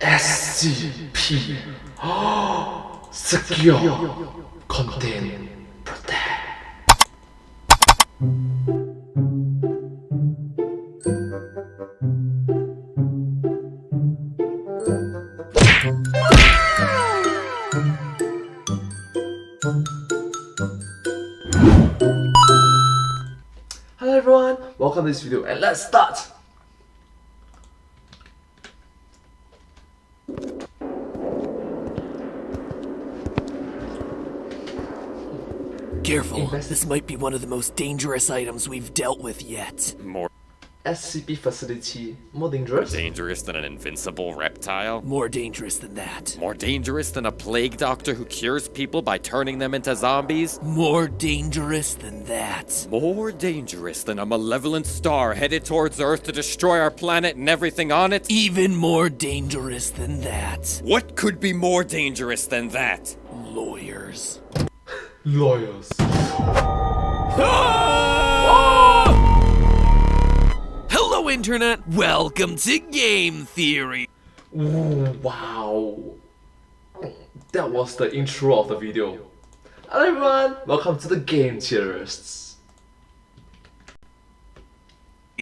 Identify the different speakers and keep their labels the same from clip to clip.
Speaker 1: SCP. Secure, Contain, Protect. Hello everyone, welcome to this video and let's start!
Speaker 2: Careful, this might be one of the most dangerous items we've dealt with yet.
Speaker 3: More
Speaker 1: SCP facility, more dangerous?
Speaker 3: dangerous than an invincible reptile?
Speaker 2: More dangerous than that.
Speaker 3: More dangerous than a plague doctor who cures people by turning them into zombies?
Speaker 2: More dangerous than that.
Speaker 3: More dangerous than a malevolent star headed towards Earth to destroy our planet and everything on it?
Speaker 2: Even more dangerous than that.
Speaker 3: What could be more dangerous than that?
Speaker 2: Lawyers.
Speaker 1: Lawyers.
Speaker 2: Hello, Internet! Welcome to Game Theory!
Speaker 1: Ooh, wow. That was the intro of the video. Hello everyone, welcome to the Game Theorists.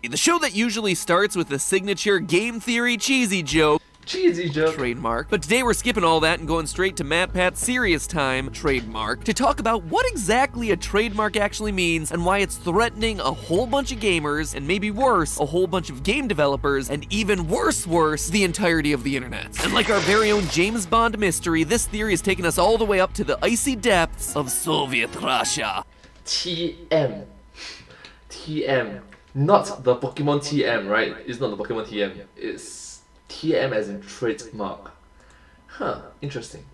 Speaker 2: The show that usually starts with the signature Game Theory cheesy joke.
Speaker 1: Cheesy joke.
Speaker 2: Trademark. But today we're skipping all that and going straight to MatPat's serious time, trademark, to talk about what exactly a trademark actually means and why it's threatening a whole bunch of gamers, and maybe worse, a whole bunch of game developers, and even worse, the entirety of the internet. And like our very own James Bond mystery, this theory has taken us all the way up to the icy depths of Soviet Russia.
Speaker 1: TM. TM. Not the Pokemon TM, right? It's not the Pokemon TM. It's TM as in trademark. Huh, interesting.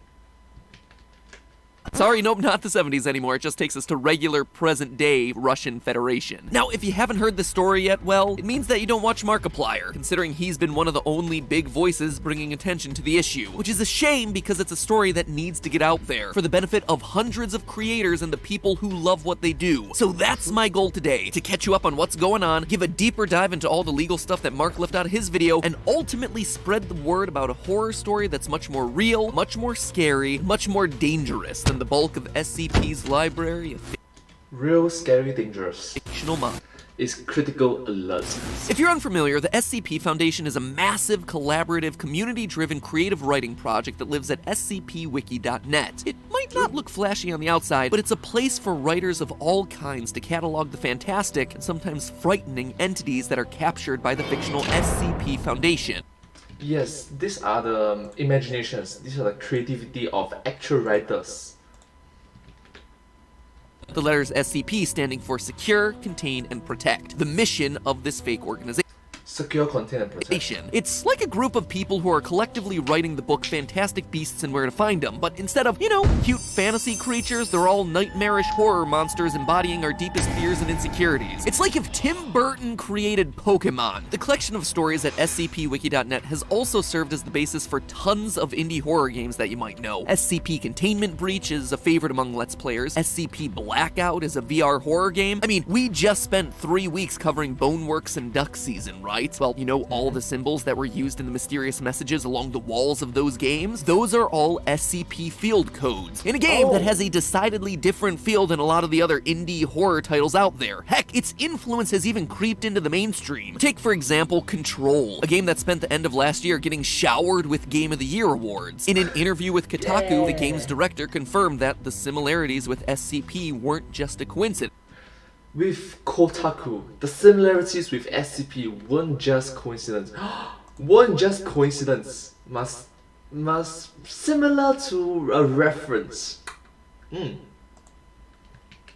Speaker 2: Sorry, nope, not the 70s anymore. It just takes us to regular present-day Russian Federation. Now, if you haven't heard this story yet, well, it means that you don't watch Markiplier, considering he's been one of the only big voices bringing attention to the issue, which is a shame because it's a story that needs to get out there for the benefit of hundreds of creators and the people who love what they do. So that's my goal today, to catch you up on what's going on, give a deeper dive into all the legal stuff that Mark left out of his video, and ultimately spread the word about a horror story that's much more real, much more scary, much more dangerous than the bulk of SCP's library of
Speaker 1: Real, scary, dangerous.
Speaker 2: fictional monsters.
Speaker 1: It's critical alert.
Speaker 2: If you're unfamiliar, the SCP Foundation is a massive, collaborative, community-driven creative writing project that lives at scpwiki.net. It might not look flashy on the outside, but it's a place for writers of all kinds to catalog the fantastic and sometimes frightening entities that are captured by the fictional SCP Foundation.
Speaker 1: Yes, these are the imaginations, these are the creativity of actual writers.
Speaker 2: The letters SCP standing for Secure, Contain, and Protect, the mission of this fake organization.
Speaker 1: Secure, contain, and protect.
Speaker 2: It's like a group of people who are collectively writing the book Fantastic Beasts and Where to Find Them, but instead of, cute fantasy creatures, they're all nightmarish horror monsters embodying our deepest fears and insecurities. It's like if Tim Burton created Pokemon. The collection of stories at scpwiki.net has also served as the basis for tons of indie horror games that you might know. SCP Containment Breach is a favorite among Let's Players. SCP Blackout is a VR horror game. I mean, we just spent 3 weeks covering Boneworks and Duck Season, right? Well, all the symbols that were used in the mysterious messages along the walls of those games? Those are all SCP field codes, in a game that has a decidedly different feel than a lot of the other indie horror titles out there. Heck, its influence has even creeped into the mainstream. Take, for example, Control, a game that spent the end of last year getting showered with Game of the Year awards. In an interview with Kotaku, the game's director confirmed that the similarities with SCP weren't just a coincidence.
Speaker 1: With Kotaku, the similarities with SCP weren't just coincidence. Weren't just coincidence. Must similar to a reference.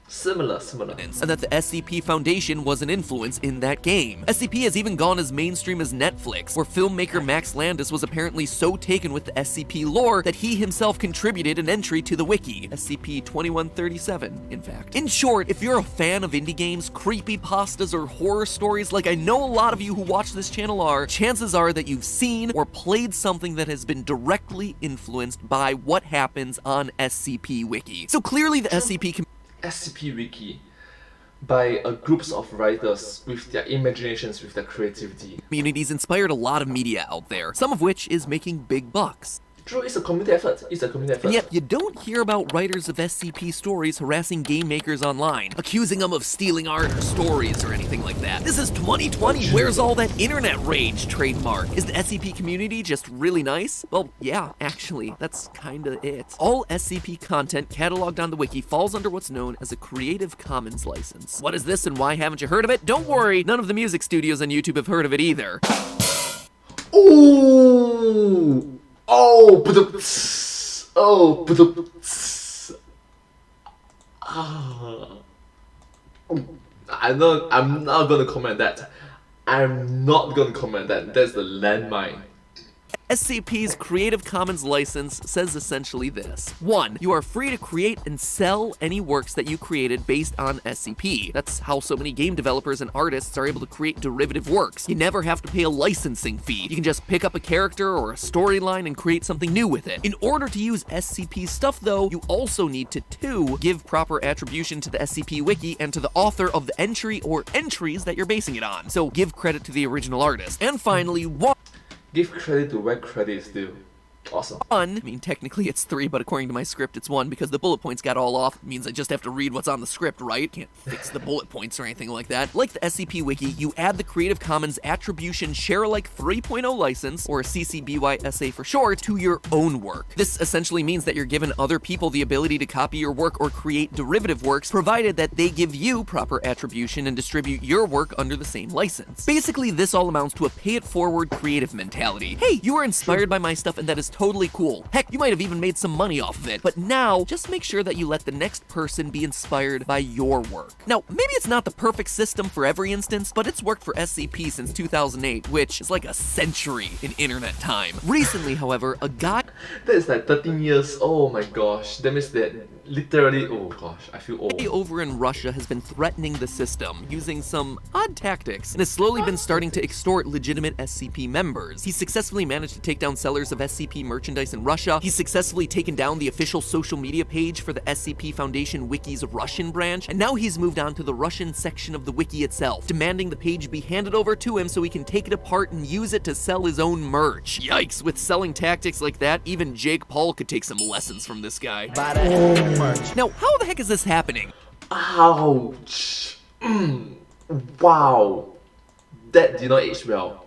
Speaker 1: Similar.
Speaker 2: And that the SCP Foundation was an influence in that game. SCP has even gone as mainstream as Netflix, where filmmaker Max Landis was apparently so taken with the SCP lore that he himself contributed an entry to the wiki, SCP-2137, in fact. In short, if you're a fan of indie games, creepypastas, or horror stories like I know a lot of you who watch this channel are, chances are that you've seen or played something that has been directly influenced by what happens on SCP Wiki. So clearly the SCP
Speaker 1: SCP Wiki. by groups of writers with their imaginations, with their creativity.
Speaker 2: Communities inspired a lot of media out there, some of which is making big bucks.
Speaker 1: True, it's a community effort. It's a community effort.
Speaker 2: And yet, you don't hear about writers of SCP stories harassing game makers online, accusing them of stealing art or stories or anything like that. This is 2020. Where's all that internet rage trademark? Is the SCP community just really nice? Well, yeah, actually, that's kinda it. All SCP content cataloged on the wiki falls under what's known as a Creative Commons license. What is this and why haven't you heard of it? Don't worry, none of the music studios on YouTube have heard of it either.
Speaker 1: Ooh! Oh, I'm not gonna comment that. I'm not gonna comment that. That's the landmine.
Speaker 2: SCP's Creative Commons license says essentially this. 1. You are free to create and sell any works that you created based on SCP. That's how so many game developers and artists are able to create derivative works. You never have to pay a licensing fee. You can just pick up a character or a storyline and create something new with it. In order to use SCP stuff though, you also need to 2. Give proper attribution to the SCP wiki and to the author of the entry or entries that you're basing it on. So give credit to the original artist. And finally, 1.
Speaker 1: Give credit to where credit is due. Awesome.
Speaker 2: 1. I mean, technically it's 3, but according to my script, it's 1 because the bullet points got all off. It means I just have to read what's on the script, right? Can't fix the bullet points or anything like that. Like the SCP Wiki, you add the Creative Commons Attribution Share-alike 3.0 license, or CC BY-SA for short, to your own work. This essentially means that you're giving other people the ability to copy your work or create derivative works, provided that they give you proper attribution and distribute your work under the same license. Basically, this all amounts to a pay-it-forward creative mentality. Hey, you were inspired by my stuff and that is totally cool. Heck, you might have even made some money off of it. But now, just make sure that you let the next person be inspired by your work. Now, maybe it's not the perfect system for every instance, but it's worked for SCP since 2008, which is like a century in internet time. Recently, however, a guy
Speaker 1: That is like 13 years. Oh my gosh. That means that literally, oh gosh, I feel old.
Speaker 2: over in Russia has been threatening the system using some odd tactics and has slowly been starting to extort legitimate SCP members. He's successfully managed to take down sellers of SCP merchandise in Russia. He's successfully taken down the official social media page for the SCP Foundation Wiki's Russian branch, and now he's moved on to the Russian section of the wiki itself, demanding the page be handed over to him so he can take it apart and use it to sell his own merch. Yikes, with selling tactics like that, even Jake Paul could take some lessons from this guy. Now, how the heck is this happening?
Speaker 1: Ouch. Wow. That did not age well.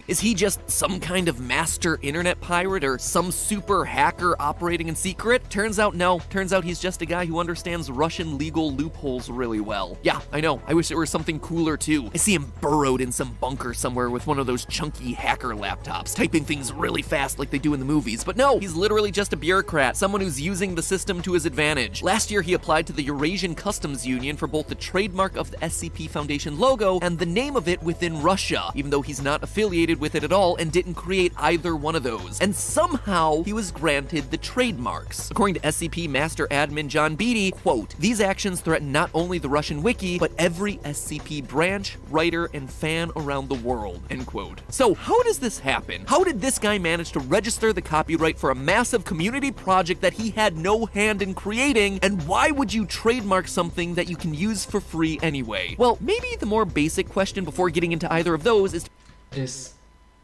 Speaker 2: Is he just some kind of master internet pirate or some super hacker operating in secret? Turns out no. Turns out he's just a guy who understands Russian legal loopholes really well. Yeah, I know. I wish it were something cooler too. I see him burrowed in some bunker somewhere with one of those chunky hacker laptops, typing things really fast like they do in the movies. But no, he's literally just a bureaucrat, someone who's using the system to his advantage. Last year, he applied to the Eurasian Customs Union for both the trademark of the SCP Foundation logo and the name of it within Russia, even though he's not affiliated with it at all and didn't create either one of those. And somehow, he was granted the trademarks. According to SCP Master Admin John Beatty, quote, "These actions threaten not only the Russian wiki, but every SCP branch, writer, and fan around the world," end quote. So how does this happen? How did this guy manage to register the copyright for a massive community project that he had no hand in creating? And why would you trademark something that you can use for free anyway? Well, maybe the more basic question before getting into either of those is
Speaker 1: It's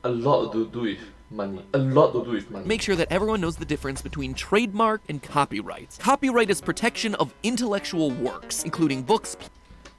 Speaker 1: a lot to do with money. A lot to do with money.
Speaker 2: make sure that everyone knows the difference between trademark and copyright. Copyright is protection of intellectual works, including books,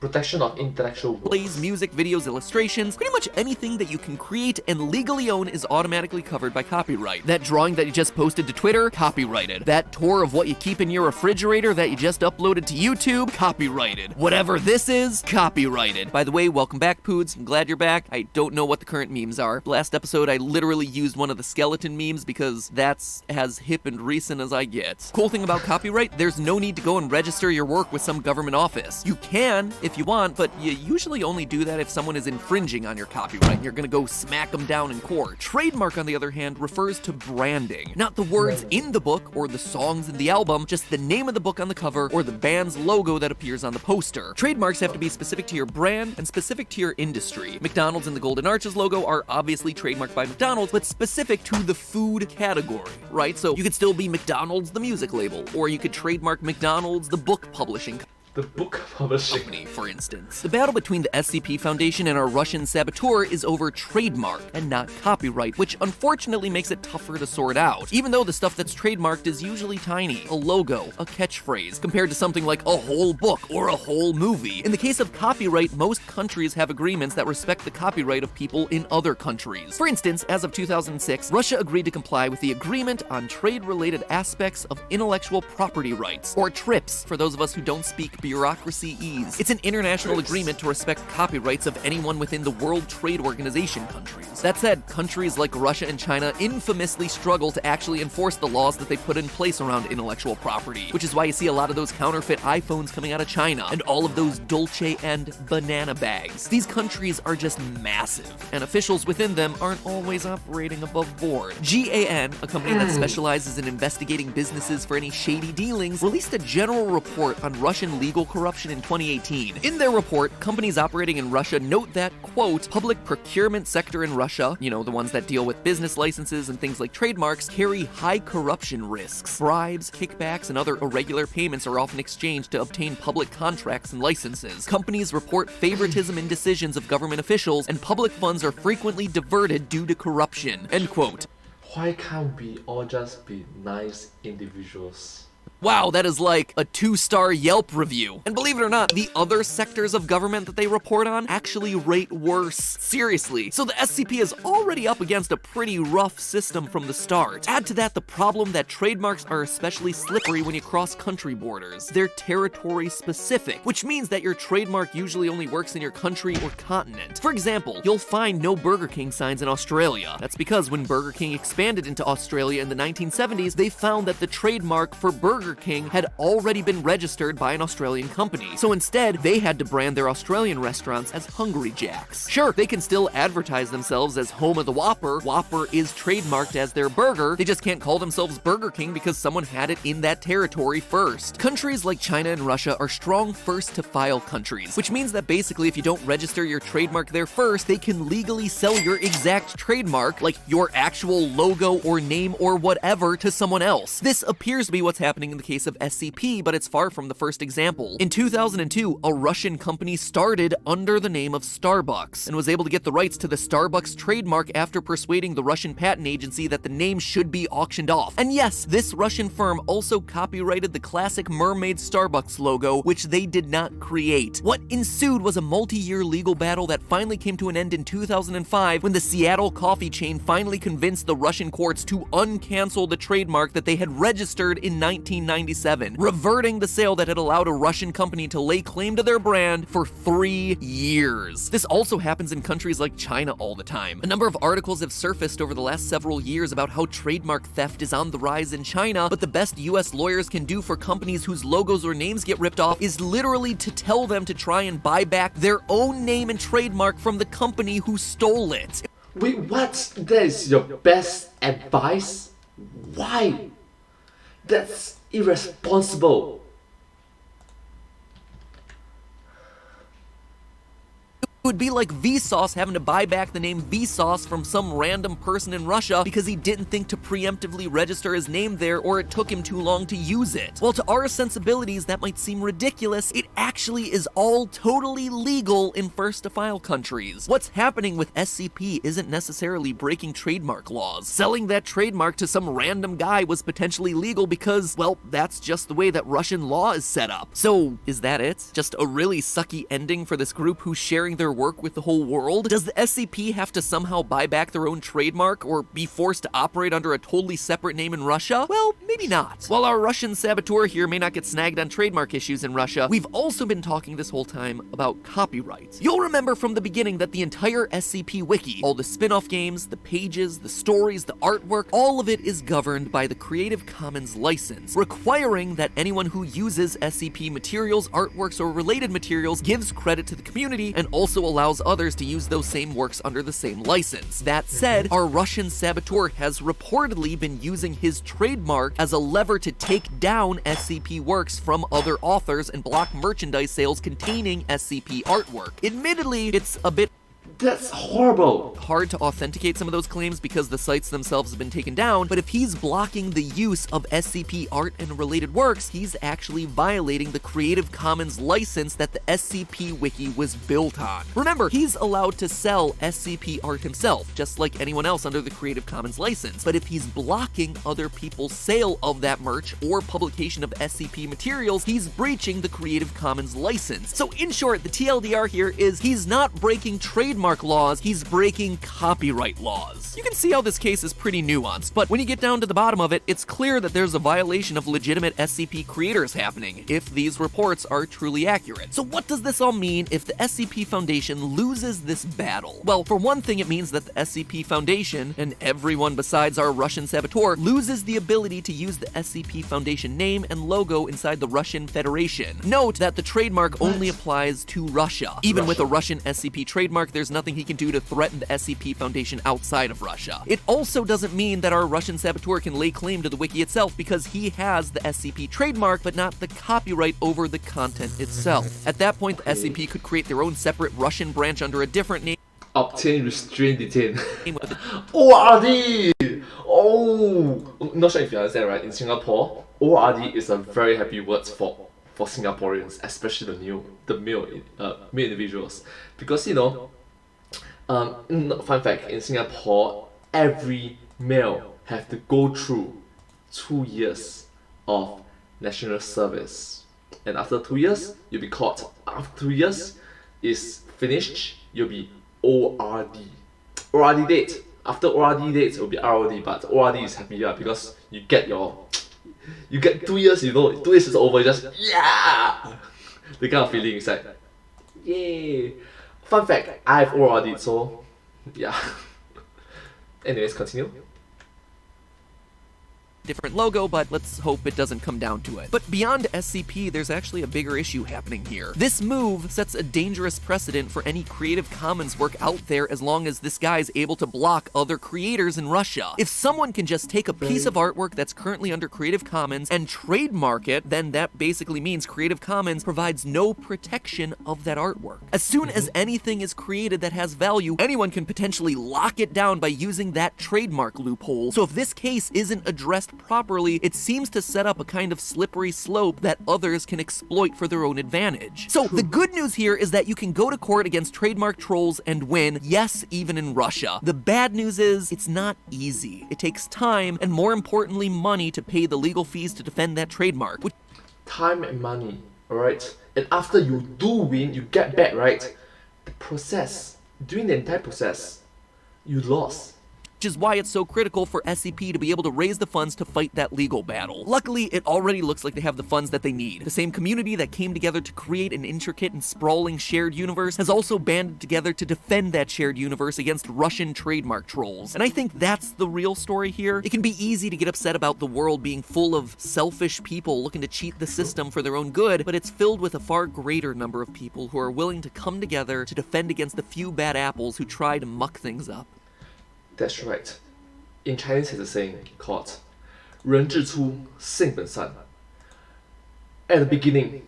Speaker 1: Protection of intellectual works.
Speaker 2: plays, music, videos, illustrations, pretty much anything that you can create and legally own is automatically covered by copyright. That drawing that you just posted to Twitter, copyrighted. That tour of what you keep in your refrigerator that you just uploaded to YouTube, copyrighted. Whatever this is, copyrighted. By the way, welcome back, Poods. I'm glad you're back. I don't know what the current memes are. Last episode, I literally used one of the skeleton memes because that's as hip and recent as I get. Cool thing about copyright, there's no need to go and register your work with some government office. You can if if you want, but you usually only do that if someone is infringing on your copyright and you're gonna go smack them down in court. Trademark, on the other hand, refers to branding. Not the words in the book or the songs in the album, just the name of the book on the cover or the band's logo that appears on the poster. Trademarks have to be specific to your brand and specific to your industry. McDonald's and the Golden Arches logo are obviously trademarked by McDonald's, but specific to the food category, right? So you could still be McDonald's the music label, or you could trademark McDonald's the book publishing
Speaker 1: The book publishing.
Speaker 2: company, for instance. The battle between the SCP Foundation and our Russian saboteur is over trademark and not copyright, which unfortunately makes it tougher to sort out. Even though the stuff that's trademarked is usually tiny, a logo, a catchphrase, compared to something like a whole book or a whole movie. In the case of copyright, most countries have agreements that respect the copyright of people in other countries. For instance, as of 2006, Russia agreed to comply with the Agreement on Trade-Related Aspects of Intellectual Property Rights, or TRIPS, for those of us who don't speak bureaucracy-ese. It's an international agreement to respect copyrights of anyone within the World Trade Organization countries. That said, countries like Russia and China infamously struggle to actually enforce the laws that they put in place around intellectual property, which is why you see a lot of those counterfeit iPhones coming out of China, and all of those Dolce and banana bags. These countries are just massive, and officials within them aren't always operating above board. GAN, a company that specializes in investigating businesses for any shady dealings, released a general report on Russian legal corruption in 2018. In their report, companies operating in Russia note that, quote, public procurement sector in Russia, the ones that deal with business licenses and things like trademarks, carry high corruption risks. Bribes, kickbacks, and other irregular payments are often exchanged to obtain public contracts and licenses. Companies report favoritism in decisions of government officials, and public funds are frequently diverted due to corruption, end quote.
Speaker 1: Why can't we all just be nice individuals?
Speaker 2: Wow, that is like a 2-star Yelp review. And believe it or not, the other sectors of government that they report on actually rate worse. Seriously. So the SCP is already up against a pretty rough system from the start. Add to that the problem that trademarks are especially slippery when you cross country borders. They're territory specific, which means that your trademark usually only works in your country or continent. For example, you'll find no Burger King signs in Australia. That's because when Burger King expanded into Australia in the 1970s, they found that the trademark for Burger King had already been registered by an Australian company. So instead, they had to brand their Australian restaurants as Hungry Jack's. Sure, they can still advertise themselves as home of the Whopper. Whopper is trademarked as their burger. They just can't call themselves Burger King because someone had it in that territory first. Countries like China and Russia are strong first-to-file countries, which means that basically if you don't register your trademark there first, they can legally sell your exact trademark, like your actual logo or name or whatever, to someone else. This appears to be what's happening in the case of SCP, but it's far from the first example. In 2002, a Russian company started under the name of Starbucks and was able to get the rights to the Starbucks trademark after persuading the Russian patent agency that the name should be auctioned off. And yes, this Russian firm also copyrighted the classic mermaid Starbucks logo, which they did not create. What ensued was a multi-year legal battle that finally came to an end in 2005 when the Seattle coffee chain finally convinced the Russian courts to uncancel the trademark that they had registered in 1997, reverting the sale that had allowed a Russian company to lay claim to their brand for 3 years. This also happens in countries like China all the time. A number of articles have surfaced over the last several years about how trademark theft is on the rise in China, but the best US lawyers can do for companies whose logos or names get ripped off is literally to tell them to try and buy back their own name and trademark from the company who stole it.
Speaker 1: Wait, what? That is your best advice? Why? That's irresponsible.
Speaker 2: It would be like Vsauce having to buy back the name Vsauce from some random person in Russia because he didn't think to preemptively register his name there or it took him too long to use it. While to our sensibilities that might seem ridiculous, it actually is all totally legal in first-to-file countries. What's happening with SCP isn't necessarily breaking trademark laws. Selling that trademark to some random guy was potentially legal because, well, that's just the way that Russian law is set up. So, is that it? Just a really sucky ending for this group who's sharing their work with the whole world? Does the SCP have to somehow buy back their own trademark or be forced to operate under a totally separate name in Russia? Well, maybe not. While our Russian saboteur here may not get snagged on trademark issues in Russia, we've also been talking this whole time about copyright. You'll remember from the beginning that the entire SCP Wiki, all the spin-off games, the pages, the stories, the artwork, all of it is governed by the Creative Commons license, requiring that anyone who uses SCP materials, artworks, or related materials gives credit to the community and also allows others to use those same works under the same license. That said, our Russian saboteur has reportedly been using his trademark as a lever to take down SCP works from other authors and block merchandise sales containing SCP artwork. Admittedly, it's a bit
Speaker 1: That's horrible.
Speaker 2: hard to authenticate some of those claims because the sites themselves have been taken down, but if he's blocking the use of SCP art and related works, he's actually violating the Creative Commons license that the SCP Wiki was built on. Remember, he's allowed to sell SCP art himself, just like anyone else under the Creative Commons license, but if he's blocking other people's sale of that merch or publication of SCP materials, he's breaching the Creative Commons license. So in short, the TLDR here is he's not breaking trademark laws, he's breaking copyright laws. You can see how this case is pretty nuanced, but when you get down to the bottom of it, it's clear that there's a violation of legitimate SCP creators happening, if these reports are truly accurate. So what does this all mean if the SCP Foundation loses this battle? Well, for one thing, it means that the SCP Foundation, and everyone besides our Russian saboteur, loses the ability to use the SCP Foundation name and logo inside the Russian Federation. Note that the trademark only applies to Russia. Even with a Russian SCP trademark, there's nothing he can do to threaten the SCP Foundation outside of Russia. It also doesn't mean that our Russian saboteur can lay claim to the wiki itself because he has the SCP trademark but not the copyright over the content itself. At that point, the SCP could create their own separate Russian branch under a different name.
Speaker 1: Obtain, restrain, detain.
Speaker 2: With a
Speaker 1: ORD! Oh! Not sure if you understand, right? In Singapore, ORD is a very happy word for Singaporeans, especially the male individuals. Because, fun fact, in Singapore, every male have to go through 2 years of national service. And after 2 years, you'll be caught. After 2 years is finished, you'll be ORD. ORD date. After ORD date, it will be ROD, but ORD is happier because you get 2 years, 2 years is over, you just, yeah! The kind of feeling is like, yay! Fun fact, I've ORD'd, so yeah. Anyways, continue.
Speaker 2: different logo, but let's hope it doesn't come down to it. But beyond SCP, there's actually a bigger issue happening here. This move sets a dangerous precedent for any Creative Commons work out there as long as this guy's able to block other creators in Russia. If someone can just take a piece of artwork that's currently under Creative Commons and trademark it, then that basically means Creative Commons provides no protection of that artwork. As soon as anything is created that has value, anyone can potentially lock it down by using that trademark loophole. So if this case isn't addressed properly, it seems to set up a kind of slippery slope that others can exploit for their own advantage. So the good news here is that you can go to court against trademark trolls and win, yes, even in Russia. The bad news is it's not easy. It takes time and, more importantly, money to pay the legal fees to defend that trademark.
Speaker 1: Time and money, alright? And after you do win, you get back, right? The process, during the entire process, you lost.
Speaker 2: Which is why it's so critical for SCP to be able to raise the funds to fight that legal battle. Luckily, it already looks like they have the funds that they need. The same community that came together to create an intricate and sprawling shared universe has also banded together to defend that shared universe against Russian trademark trolls. And I think that's the real story here. It can be easy to get upset about the world being full of selfish people looking to cheat the system for their own good, but it's filled with a far greater number of people who are willing to come together to defend against the few bad apples who try to muck things up.
Speaker 1: That's right. In Chinese, there's a saying called 人之初，性本善. At the beginning,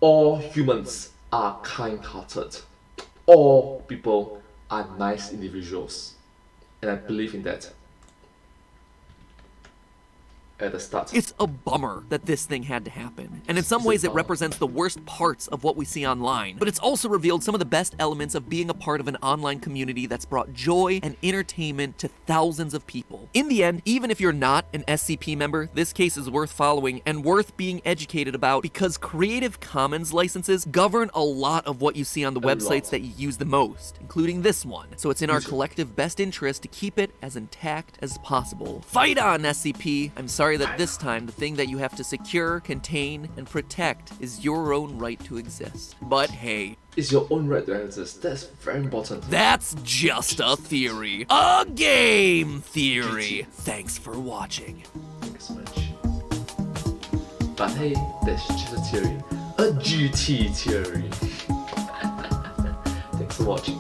Speaker 1: all humans are kind-hearted. All people are nice individuals. And I believe in that. at the start.
Speaker 2: It's a bummer that this thing had to happen, and in some ways it represents the worst parts of what we see online, but it's also revealed some of the best elements of being a part of an online community that's brought joy and entertainment to thousands of people. In the end, even if you're not an SCP member, this case is worth following and worth being educated about because Creative Commons licenses govern a lot of what you see on the websites that you use the most, including this one, so it's in our collective best interest to keep it as intact as possible. Fight on, SCP! I'm sorry that this time the thing that you have to secure, contain, and protect is your own right to exist. But hey,
Speaker 1: It's your own right to exist. That's very important.
Speaker 2: that's just a theory. A game theory. Thanks for watching.
Speaker 1: Thank you so much. But hey, that's just a theory. A GT theory. Thanks for watching.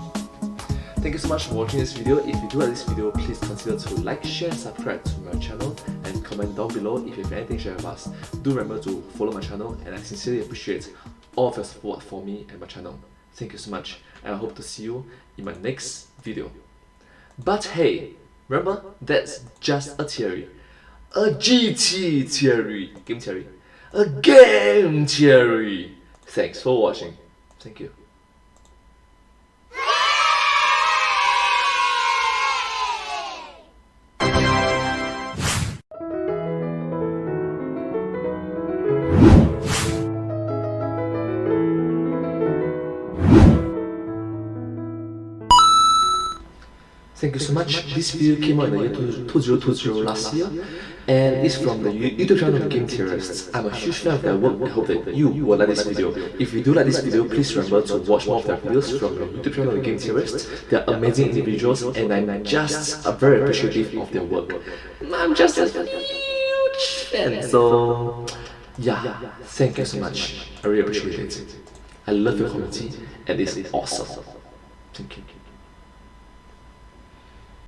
Speaker 1: Thank you so much for watching this video. If you do like this video, please consider to like, share, subscribe to my channel, and comment down below if you have anything to share with us. Do remember to follow my channel, and I sincerely appreciate all of your support for me and my channel. Thank you so much, and I hope to see you in my next video. But hey, remember, that's just a theory. A GT theory. Game theory. A game theory. Thanks for watching. Thank you. Thank you so much. This video came out in the year 2020 last year, and it's from the YouTube channel of Game Theorists. I'm a huge fan of their work. I hope that you will like this video. If you do like this video, please remember to watch more of their videos from the YouTube channel of Game Theorists. They're amazing individuals, and I'm just very appreciative of their work. I'm just a huge fan, so yeah, thank you so much. I really appreciate it. I love your community, and it's awesome. Thank you.